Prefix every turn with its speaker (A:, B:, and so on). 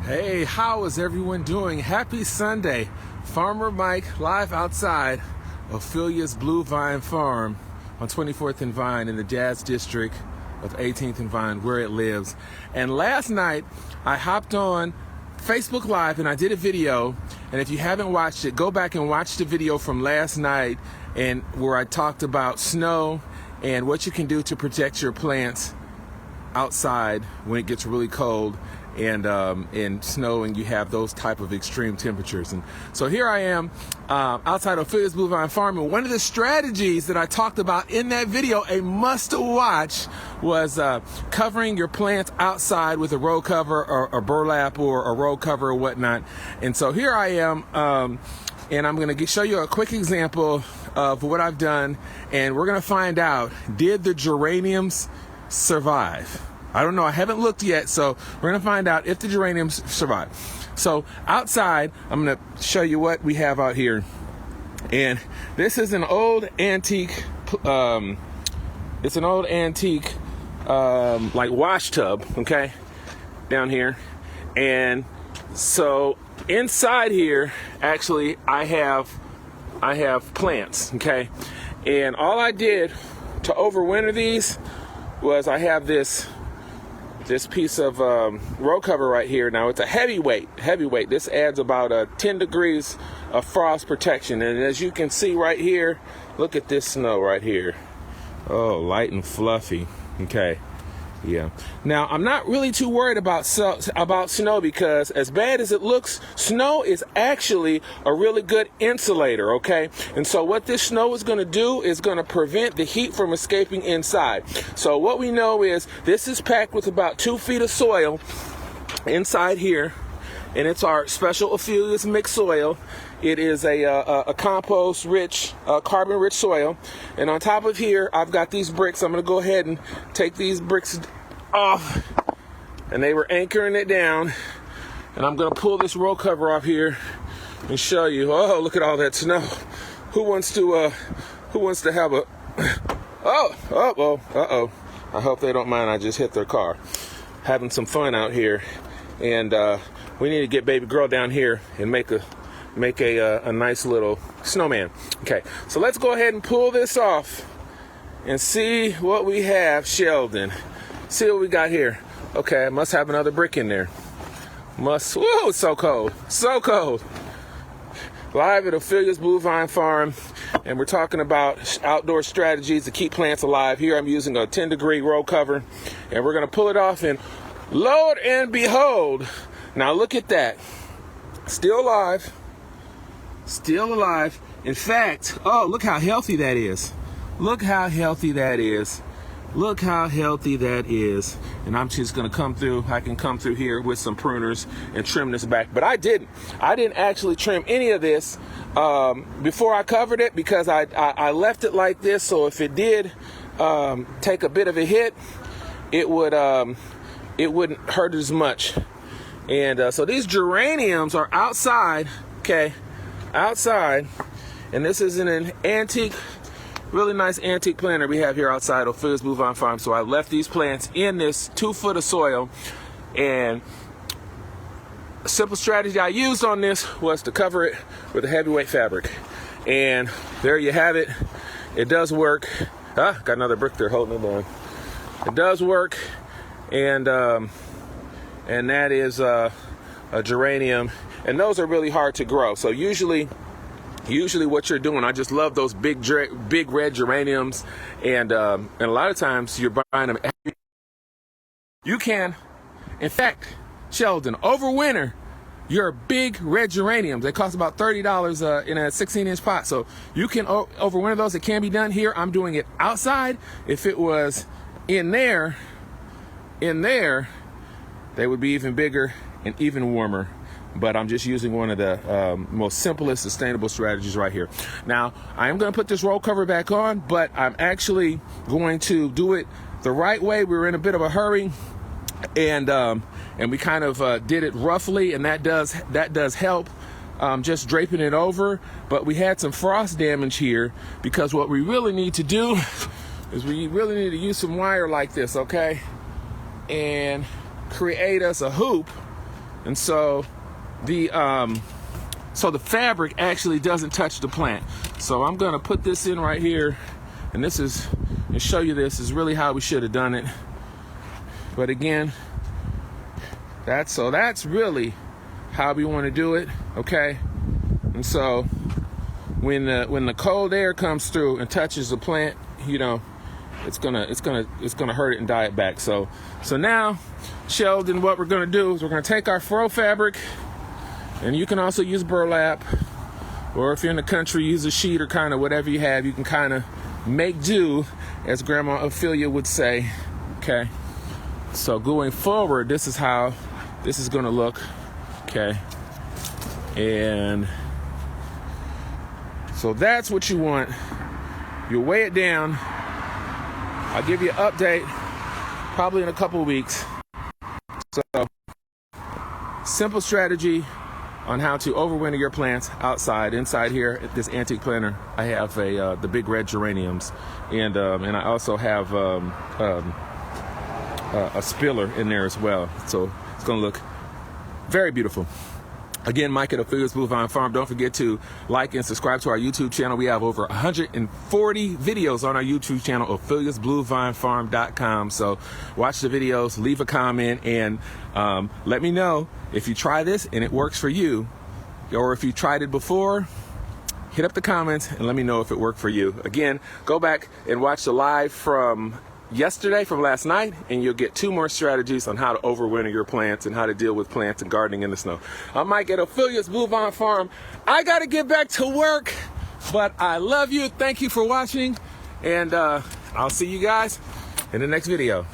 A: Hey, how is everyone doing? Happy Sunday. Farmer Mike live outside Ophelia's Blue Vine Farm on 24th and Vine in the Jazz District of 18th and Vine, where it lives. And last night I hopped on Facebook Live and I did a video, and if you haven't watched it, go back and watch the video from last night and where I talked about snow and what you can do to protect your plants outside when it gets really cold and snow and you have those type of extreme temperatures. And so here I am outside of Ophelia's Blue Vine Farm, and one of the strategies that I talked about in that video, a must watch, was covering your plants outside with a row cover or burlap or a row cover or whatnot. And so here I am, and I'm going to show you a quick example of what I've done, and we're going to find out, did the geraniums survive? I don't know. I haven't looked yet, so we're going to find out if the geraniums survive. So outside, I'm going to show you what we have out here. And this is an old antique, it's an old antique, like wash tub, okay, down here. And so inside here, actually, I have plants, okay. And all I did to overwinter these was I have this piece of row cover right here. Now it's a heavyweight. This adds about 10 degrees of frost protection. And as you can see right here, look at this snow right here. Oh, light and fluffy. Okay. Yeah. Now, I'm not really too worried about snow because as bad as it looks, snow is actually a really good insulator, okay? And so what this snow is going to do is going to prevent the heat from escaping inside. So what we know is this is packed with about 2 feet of soil inside here, and it's our special Ophelia's mixed soil. It is a compost-rich, carbon-rich soil. And on top of here, I've got these bricks. I'm going to go ahead and take these bricks off. And they were anchoring it down. And I'm going to pull this row cover off here and show you. Oh, look at all that snow. Who wants to have a... Uh-oh. I hope they don't mind. I just hit their car. Having some fun out here. And we need to get baby girl down here and make a nice little snowman. Okay, so let's go ahead and pull this off and see what we have, Sheldon. See what we got here. Okay, I must have another brick in there. Whoa, it's so cold. So cold. Live at Ophelia's Blue Vine Farm, and we're talking about outdoor strategies to keep plants alive. Here I'm using a 10-degree row cover, and we're going to pull it off, and lo and behold, now look at that. Still alive. Still alive. In fact, oh, look how healthy that is. Look how healthy that is. Look how healthy that is. And I'm just going to come through. I can come through here with some pruners and trim this back. But I didn't actually trim any of this before I covered it because I left it like this. So if it did take a bit of a hit, it wouldn't hurt as much. And so these geraniums are outside, okay? Outside, and this is an antique, really nice antique planter we have here outside Ophelia's Blue Vine Farm. So I left these plants in this 2 foot of soil, and a simple strategy I used on this was to cover it with a heavyweight fabric. And there you have it. It does work. Got another brick there holding it on. It does work, and that is a geranium. And those are really hard to grow. So usually what you're doing, I just love those big red geraniums, and a lot of times you're buying them. You can, in fact, Sheldon, overwinter your big red geraniums. They cost about $30 in a 16-inch pot. So you can overwinter those. It can be done here. I'm doing it outside. If it was in there, they would be even bigger and even warmer. But I'm just using one of the most simplest sustainable strategies right here. Now, I am going to put this roll cover back on, but I'm actually going to do it the right way. We were in a bit of a hurry, and we kind of did it roughly, and that does help, just draping it over. But we had some frost damage here because what we really need to do is we really need to use some wire like this, okay, and create us a hoop And so the fabric actually doesn't touch the plant. So I'm gonna put this in right here, and this is, and show you this is really how we should have done it. But again, that's really how we want to do it, okay? And so when the cold air comes through and touches the plant, you know, it's gonna hurt it and die it back. So now, Sheldon, what we're gonna do is we're gonna take our faux fabric, and you can also use burlap, or if you're in the country, use a sheet or kind of whatever you have. You can kind of make do, as Grandma Ophelia would say, okay? So going forward, this is how this is gonna look, okay? And so that's what you want. You weigh it down. I'll give you an update probably in a couple of weeks. So, simple strategy on how to overwinter your plants outside. Inside here at this antique planter, I have the big red geraniums, and I also have a spiller in there as well. So it's gonna look very beautiful. Again, Mike at Ophelia's Blue Vine Farm. Don't forget to like and subscribe to our YouTube channel. We have over 140 videos on our YouTube channel, Ophelia'sBlueVineFarm.com. So watch the videos, leave a comment, and let me know if you try this and it works for you, or if you tried it before. Hit up the comments and let me know if it worked for you. Again, go back and watch the live from last night, and you'll get 2 more strategies on how to overwinter your plants and how to deal with plants and gardening in the snow. I'm Mike at Ophelia's Blue Vine Farm. I got to get back to work, but I love you. Thank you for watching, and I'll see you guys in the next video.